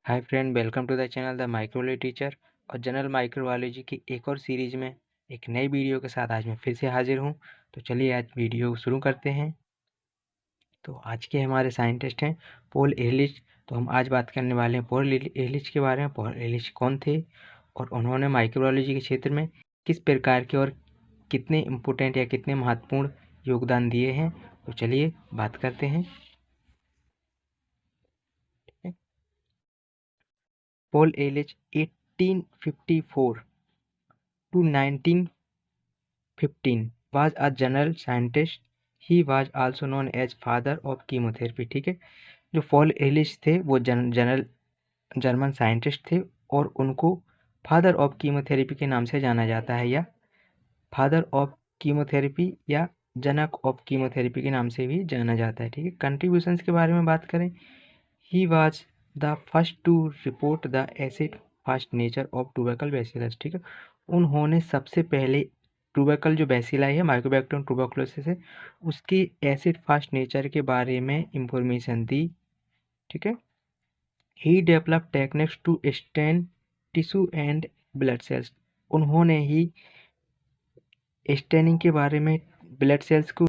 Hi friend, welcome to the channel the microbiology teacher. और general microbiology की एक और सीरीज में एक नई वीडियो के साथ आज मैं फिर से हाजिर हूँ। तो चलिए आज वीडियो शुरू करते हैं। तो आज के हमारे साइंटिस्ट हैं पॉल एहरलिच। तो हम आज बात करने वाले हैं पॉल एहरलिच के बारे में। पॉल एहरलिच कौन थे और उन्होंने माइक्रोबायोलॉजी के क्षेत्र में किस प्रकार के और कितने इम्पोर्टेंट या कितने महत्वपूर्ण योगदान दिए हैं। तो चलिए बात करते हैं। Paul Ehrlich 1854 to 1915 was a general scientist. He was also known as father of chemotherapy। ठीक है, जो पॉल एहरलिच थे वो जनरल जर्मन साइंटिस्ट थे और उनको फादर ऑफ कीमोथेरेपी के नाम से जाना जाता है, या फादर ऑफ कीमोथेरेपी या जनक ऑफ कीमोथेरेपी के नाम से भी जाना जाता है। ठीक है, कंट्रीब्यूशंस के बारे में बात करें। He was the first to report the acid fast nature of tubercle bacillus. ठीक है, उन्होंने सबसे पहले ट्यूबरकल जो बैसिलाई है, माइक्रोबैक्टीरियम ट्यूबरकुलोसिस है, उसके एसिड फास्ट नेचर के बारे में इंफॉर्मेशन दी। ठीक है, he develop techniques to stain tissue and blood cells. उन्होंने ही स्टेनिंग के बारे में ब्लड सेल्स को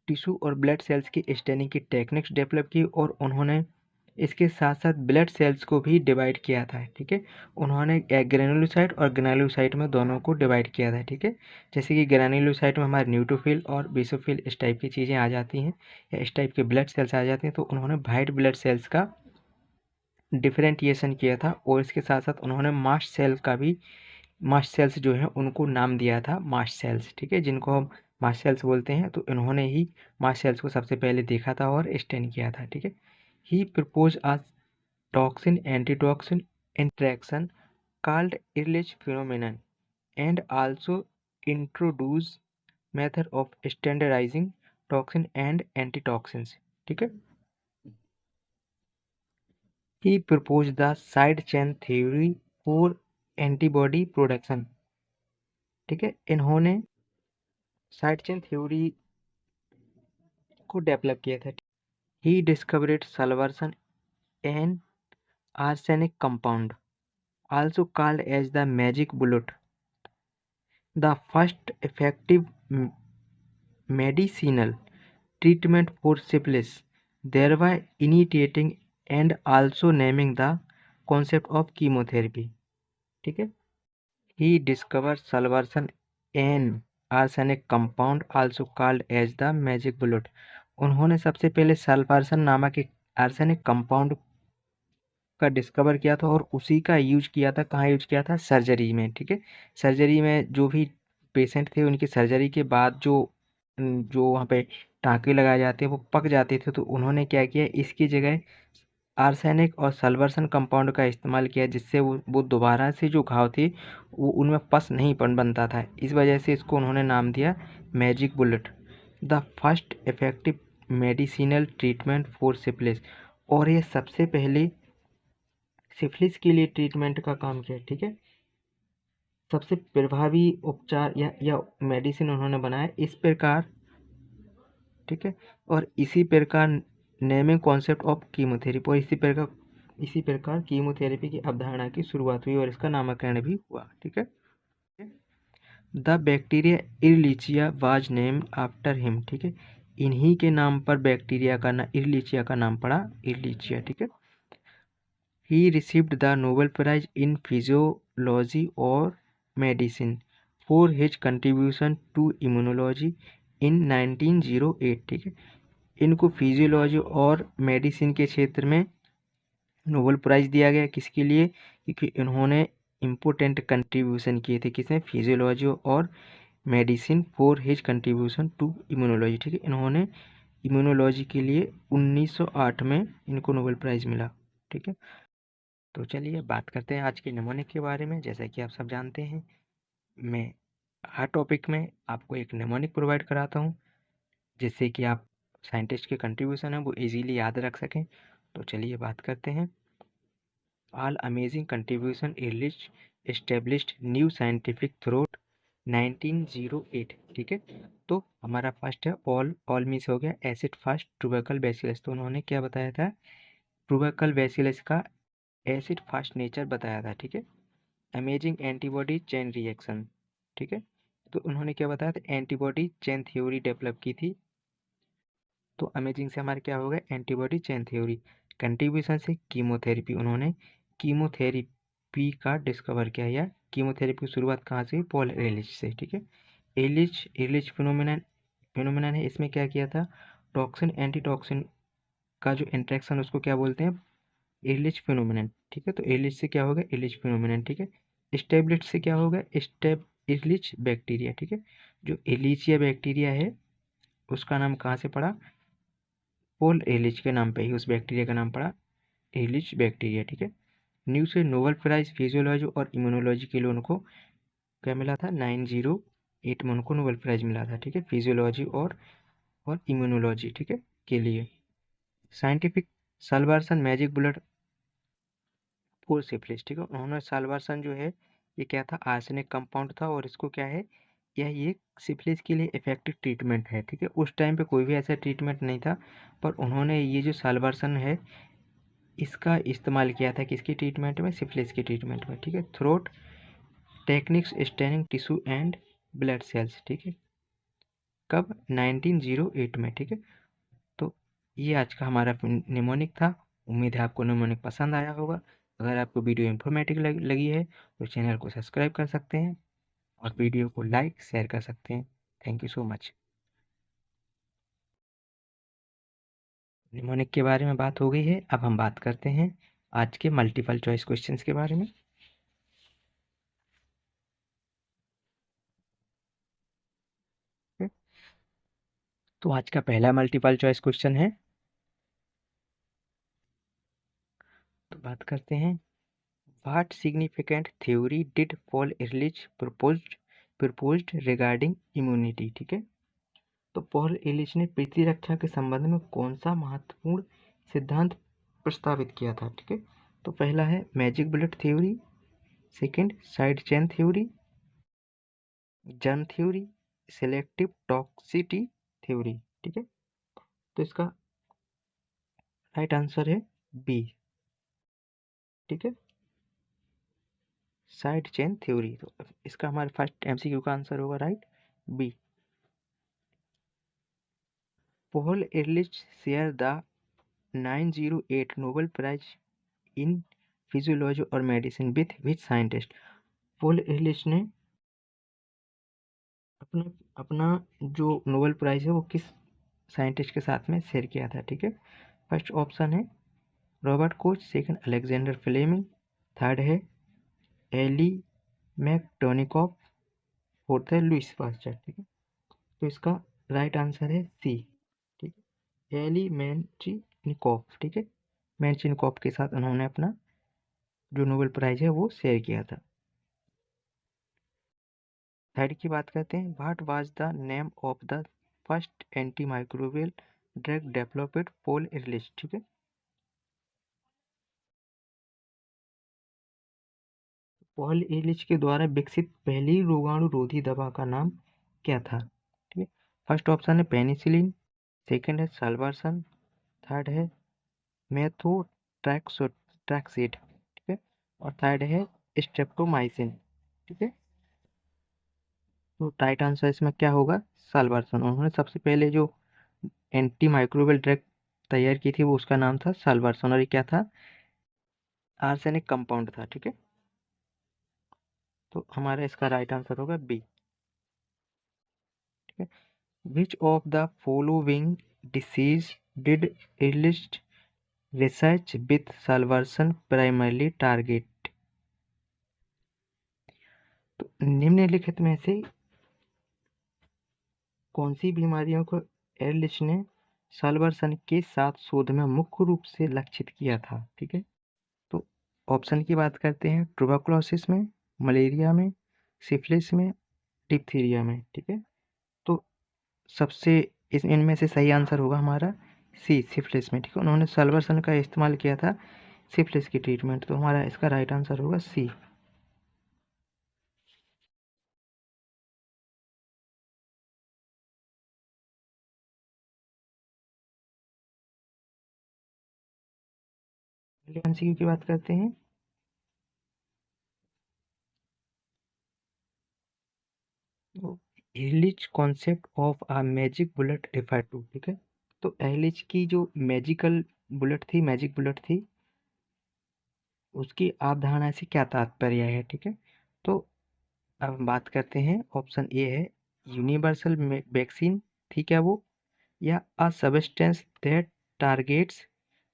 टिश्यू और ब्लड सेल्स की स्टेनिंग की टेक्निक्स डेवलप की और उन्होंने इसके साथ साथ ब्लड सेल्स को भी डिवाइड किया था। ठीक है, उन्होंने ग्रेनुलोसाइट और ग्रेनुलोसाइट में दोनों को डिवाइड किया था। ठीक है, जैसे कि ग्रेनुलोसाइट में हमारे न्यूट्रोफिल और बेसोफिल इस टाइप की चीज़ें आ जाती हैं या इस टाइप के ब्लड सेल्स आ जाते हैं, तो उन्होंने वाइट ब्लड सेल्स का डिफरेंटिएशन किया था और इसके साथ साथ उन्होंने मास्ट सेल का भी, मास्ट सेल्स जो है उनको नाम दिया था मास्ट सेल्स। ठीक है, जिनको हम मास्ट सेल्स बोलते हैं, तो इन्होंने ही मास्ट सेल्स को सबसे पहले देखा था और स्टेन किया था। ठीक है, he propose a toxin antitoxin interaction called Ehrlich phenomenon and also introduce method of standardizing toxin and antitoxins। ठीक है, he proposed the side chain theory for antibody production। ठीक है, इन्होंने साइड चेन थ्योरी को डेवलप किया था। he discovered salvarsan an arsenic compound also called as the magic bullet, the first effective medicinal treatment for syphilis, thereby initiating and also naming the concept of chemotherapy। ठीक है, he discovered salvarsan an arsenic compound also called as the magic bullet। उन्होंने सबसे पहले सल्फारसन नामक एक arsenic compound का discover किया था और उसी का यूज किया था। कहाँ यूज किया था? सर्जरी में। ठीक है, सर्जरी में जो भी पेशेंट थे उनकी सर्जरी के बाद जो जो वहाँ पे टाँके लगाए जाते हैं वो पक जाते थे, तो उन्होंने क्या किया, इसकी जगह आर्सेनिक और सल्वर्सन कंपाउंड का इस्तेमाल किया, जिससे वो दोबारा से जो घाव थे वो उनमें पस नहीं बनता था। इस वजह से इसको उन्होंने नाम दिया magic bullet, the first effective medicinal treatment for syphilis. और ये सबसे पहले सिफिलिस के लिए ट्रीटमेंट का काम किया। ठीक है, सबसे प्रभावी उपचार या मेडिसिन उन्होंने बनाया इस प्रकार। ठीक है, और इसी प्रकार नेमिंग कॉन्सेप्ट ऑफ कीमोथेरेपी, और इसी प्रकार कीमोथेरेपी की अवधारणा की शुरुआत हुई और इसका नामकरण भी हुआ। ठीक है, the bacteria Ehrlichia was name after him. ठीक है, इन्हीं के नाम पर बैक्टीरिया का ना इरलिचिया का नाम पड़ा, इरलिचिया। ठीक है, he received the Nobel Prize in Physiology or Medicine for his contribution to immunology in 1908। ठीक है, इनको फिजियोलॉजी और मेडिसिन के क्षेत्र में नोबेल प्राइज दिया गया। किसके लिए? क्योंकि इन्होंने इम्पोर्टेंट कंट्रीब्यूशन किए थे। किसने? फिजियोलॉजी और medicine for his contribution to immunology. ठीक है, इन्होंने इम्यूनोलॉजी के लिए 1908 में इनको नोबेल प्राइज मिला। ठीक है, तो चलिए बात करते हैं आज के निमोनिक के बारे में। जैसा कि आप सब जानते हैं, मैं हर टॉपिक में आपको एक निमोनिक प्रोवाइड कराता हूँ, जिससे कि आप साइंटिस्ट के कंट्रीब्यूशन है वो इजीली याद रख सकें। तो चलिए बात करते हैं। All amazing contribution Ehrlich established new scientific throat 1908। ठीक है, तो हमारा फर्स्ट है ऑल मीन्स हो गया एसिड फास्ट ट्यूबरकल बैसिलस। तो उन्होंने क्या बताया था? ट्यूबरकल बैसिलस का एसिड फास्ट नेचर बताया था, ठीक है। अमेजिंग एंटीबॉडी चेन रिएक्शन, ठीक है। तो उन्होंने क्या बताया था, एंटीबॉडी चेन थ्योरी डेवलप की थी। तो अमेजिंग से हमारे क्या हो गया, एंटीबॉडी चेन थ्योरी। कंट्रीब्यूशन से कीमोथेरेपी, उन्होंने कीमोथेरेपी का डिस्कवर किया, या कीमोथेरेपी की शुरुआत कहाँ से हुई, पॉल एलिच से, ठीक है। एलिच फिनोमिनन है, इसमें क्या किया था, टॉक्सिन एंटी टॉक्सिन का जो इंट्रैक्शन उसको क्या बोलते हैं, एलिच फिनोमिनन, ठीक है। तो एलिच से क्या हो गया, एलिच फिनोमिनन, ठीक है। स्टेबलिट से क्या हो गया, एलिच बैक्टीरिया, ठीक है। जो एलिचिया बैक्टीरिया है उसका नाम कहाँ से पड़ा, पॉल एलिच के नाम पे ही उस बैक्टीरिया का नाम पड़ा, एलिच बैक्टीरिया, ठीक है। न्यू से नोबेल प्राइज फिजियोलॉजी और इम्यूनोलॉजी के लिए उनको क्या मिला था, 908 में उनको नोबेल प्राइज मिला था, ठीक है, फिजियोलॉजी और इम्यूनोलॉजी, ठीक है, के लिए। Scientific Salvarsan magic bullet for syphilis, ठीक है। उन्होंने साल्वर्सन जो है ये क्या था, आर्सेनिक कंपाउंड था, और इसको क्या है, यह ये सिफिलिस के लिए इफेक्टिव ट्रीटमेंट है, ठीक है। उस टाइम पे कोई भी ऐसा ट्रीटमेंट नहीं था, पर उन्होंने ये जो साल्वर्सन है इसका इस्तेमाल किया था किसकी ट्रीटमेंट में, सिफिलिस की ट्रीटमेंट में, ठीक है। Throat techniques staining tissue and blood sales, ठीक है, कब, 1908 में, ठीक है। तो ये आज का हमारा निमोनिक था। उम्मीद है आपको निमोनिक पसंद आया होगा। अगर आपको वीडियो इन्फॉर्मेटिव लगी है तो चैनल को सब्सक्राइब कर सकते हैं और वीडियो को लाइक शेयर कर सकते हैं। Thank you so much. Mnemonic के बारे में बात हो गई है, अब हम बात करते हैं आज के मल्टीपल चॉइस क्वेश्चंस के बारे में। तो आज का पहला मल्टीपल चॉइस क्वेश्चन है, तो बात करते हैं, what significant theory did Paul Ehrlich proposed regarding immunity, ठीक है। तो पॉल एलिच ने प्रतिरक्षा के संबंध में कौन सा महत्वपूर्ण सिद्धांत प्रस्तावित किया था, ठीक है। तो पहला है magic bullet theory, second side chain theory, germ theory, selective toxicity theory, ठीक है। तो इसका राइट आंसर है बी, ठीक है, साइड चेन थ्योरी। तो इसका हमारे फर्स्ट एमसीक्यू का आंसर होगा right B. Paul Ehrlich share the 908 Nobel prize in physiology और medicine with which scientist, Paul Ehrlich ने अपना अपना जो नोबेल प्राइज है वो किस साइंटिस्ट के साथ में शेयर किया था, ठीक है। फर्स्ट ऑप्शन है Robert Koch, second Alexander Fleming, third है एली मैकटोनिकॉफ, फोर्थ है लुइस पास्चर, ठीक है। तो इसका राइट आंसर है सी, ठीक है, एली मेंचिनिकॉफ, ठीक है। मेंचिनिकॉफ के साथ उन्होंने अपना जो नोबेल प्राइज है वो शेयर किया था। थर्ड की बात करते हैं, what was the name of the first anti microbial drug developed Paul एरलिच, ठीक है। पॉल एरलिच के द्वारा विकसित पहली रोगाणुरोधी दवा का नाम क्या था, ठीक है। फर्स्ट ऑप्शन है पेनिसिलिन, सेकंड है साल्वर्सन, थर्ड है मेथोट्रैक्सेट, ठीक है, और थर्ड है स्ट्रेप्टोमाइसिन, ठीक है। तो राइट आंसर इसमें क्या होगा, साल्वर्सन। उन्होंने सबसे पहले जो एंटी माइक्रोबियल ड्रग तैयार की थी वो उसका नाम था साल्वर्सन, और ये क्या था, आर्सेनिक कंपाउंड था, ठीक है। तो हमारा इसका राइट आंसर होगा बी, ठीक है। Which of the following disease did Ehrlich's research with Salvarsan primarily target, तो निम्नलिखित में से कौन सी बीमारियों को एरलिच ने साल्वर्सन के साथ शोध में मुख्य रूप से लक्षित किया था, ठीक है। तो ऑप्शन की बात करते हैं, ट्यूबरकुलोसिस में, मलेरिया में, सिफिलिस में, डिप्थीरिया में, ठीक है। तो सबसे इनमें से सही आंसर होगा हमारा सी, सिफिलिस में, ठीक है। उन्होंने साल्वर्सन का इस्तेमाल किया था सिफिलिस की ट्रीटमेंट, तो हमारा इसका राइट आंसर होगा सी। अगले एमसीक्यू की बात करते हैं। Ehrlich concept of a magic bullet refer to, ठीक है। तो एरलिच की जो मैजिक बुलेट थी, उसकी अवधारणा से क्या तात्पर्य है, ठीक है। तो अब हम बात करते हैं, ऑप्शन ए है यूनिवर्सल वैक्सीन थी क्या वो, या a substance that targets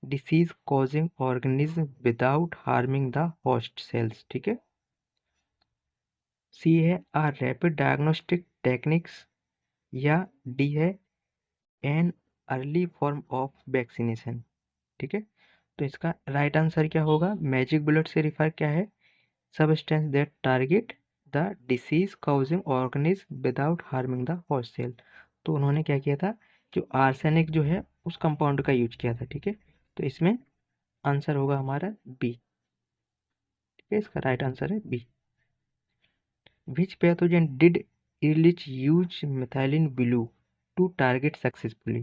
disease causing organism without harming the host cells, ठीक है। सी है अ रैपिड डायग्नोस्टिक टेक्निक्स, या डी है an early form of vaccination, ठीक है। तो इसका राइट आंसर क्या होगा, मैजिक बुलेट से रिफर क्या है, substance that target the disease causing organism without harming the host cell. तो उन्होंने क्या किया था, जो आर्सेनिक जो है उस कंपाउंड का यूज किया था, ठीक है। तो इसमें आंसर होगा हमारा बी, ठीक है, इसका राइट आंसर है B. Which pathogen did Ehrlich use methylene blue to target successfully,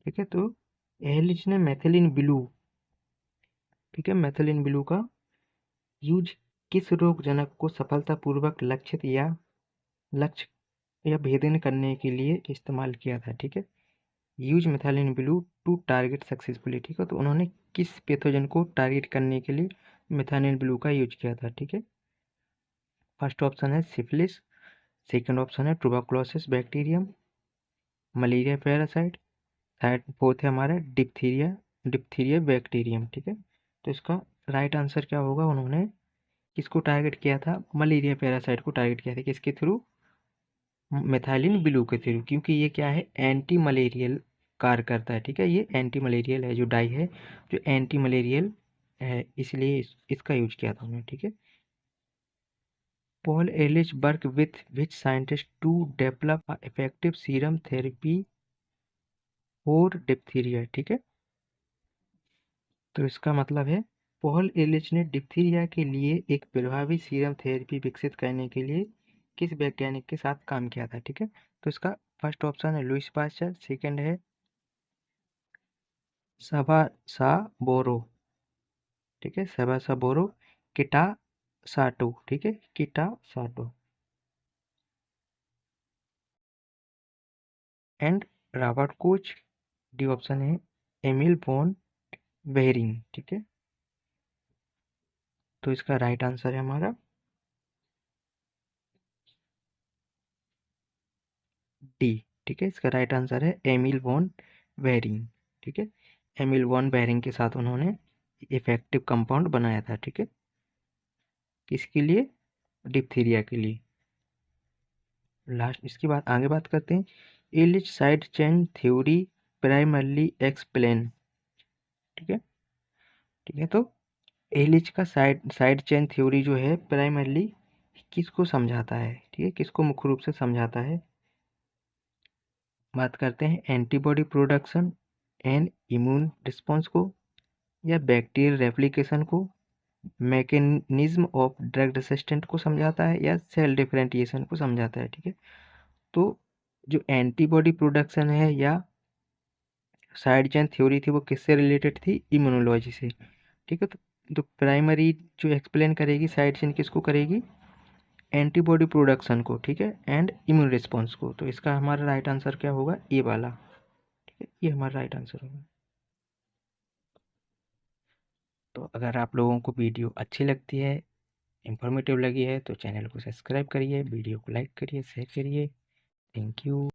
ठीक है। तो एरलिच ने मैथिलिन ब्लू, ठीक है, मैथिलिन ब्लू का यूज किस रोगजनक को सफलतापूर्वक लक्ष्य या भेदन करने के लिए इस्तेमाल किया था, ठीक है। Use methylene blue to target successfully, ठीक है। तो उन्होंने किस पैथोजन को टारगेट करने के लिए मिथाइलिन ब्लू का यूज किया था, ठीक है। फर्स्ट ऑप्शन है सिफिलिस, सेकंड ऑप्शन है tuberculosis bacterium, malaria parasite, third fourth है हमारा डिप्थीरिया बैक्टीरियम, ठीक है। तो इसका राइट आंसर क्या होगा, उन्होंने किसको टारगेट किया था, मलेरिया पैरासाइट को टारगेट किया था, किसके थ्रू, मिथाइलिन ब्लू के थ्रू, क्योंकि ये क्या है, एंटी मलेरियल कार्य करता है, ठीक है। ये एंटी मलेरियल है, जो डाई है जो एंटी मलेरियल है, इसलिए इसका यूज किया था उन्होंने, ठीक है। Paul Ehrlich work with which scientist to develop a effective serum therapy for diphtheria, ठीक है। तो इसका मतलब है पॉल एलिच ने डिप्थीरिया के लिए एक प्रभावी सीरम थेरेपी विकसित करने के लिए किस वैज्ञानिक के साथ काम किया था, ठीक है। तो इसका फर्स्ट ऑप्शन है लुइस पास्चर, सेकंड है सबासा बोरो, ठीक है, सबासा बोरो, किटा साटो, ठीक है, किटा साटो, and Robert Koch. D option है एमिल वॉन बेहरिंग, ठीक है। तो इसका राइट आंसर है हमारा डी, ठीक है। इसका राइट आंसर है एमिल वॉन बेहरिंग, ठीक है। एमिल वॉन बेहरिंग के साथ उन्होंने इफेक्टिव कंपाउंड बनाया था, ठीक है, किसके लिए, डिप्थीरिया के लिए। लास्ट इसके बाद आगे बात करते हैं, Ilyich side chain theory primarily explain, ठीक है, ठीक है। तो एलिच का साइड साइड चेन थ्योरी जो है प्राइमरली किसको समझाता है, ठीक है, किसको मुख्य रूप से समझाता है। बात करते हैं antibody production and immune response को, या बैक्टीरियल रेप्लिकेशन को, मैकेनिज्म ऑफ ड्रग रेसिस्टेंट को समझाता है, या सेल डिफरेंटिएशन को समझाता है, ठीक है। तो जो एंटीबॉडी प्रोडक्शन है या साइड चेन थ्योरी थी, वो किससे रिलेटेड थी, इम्यूनोलॉजी से, ठीक है। तो प्राइमरी जो एक्सप्लेन करेगी साइड चेन किसको करेगी, एंटीबॉडी प्रोडक्शन को, ठीक है, एंड इम्यून रिस्पॉन्स को। तो इसका हमारा राइट आंसर क्या होगा, ए वाला, ठीक है, ये हमारा राइट आंसर होगा। तो अगर आप लोगों को वीडियो अच्छी लगती है, इंफॉर्मेटिव लगी है, तो चैनल को सब्सक्राइब करिए, वीडियो को लाइक करिए, शेयर करिए। Thank you.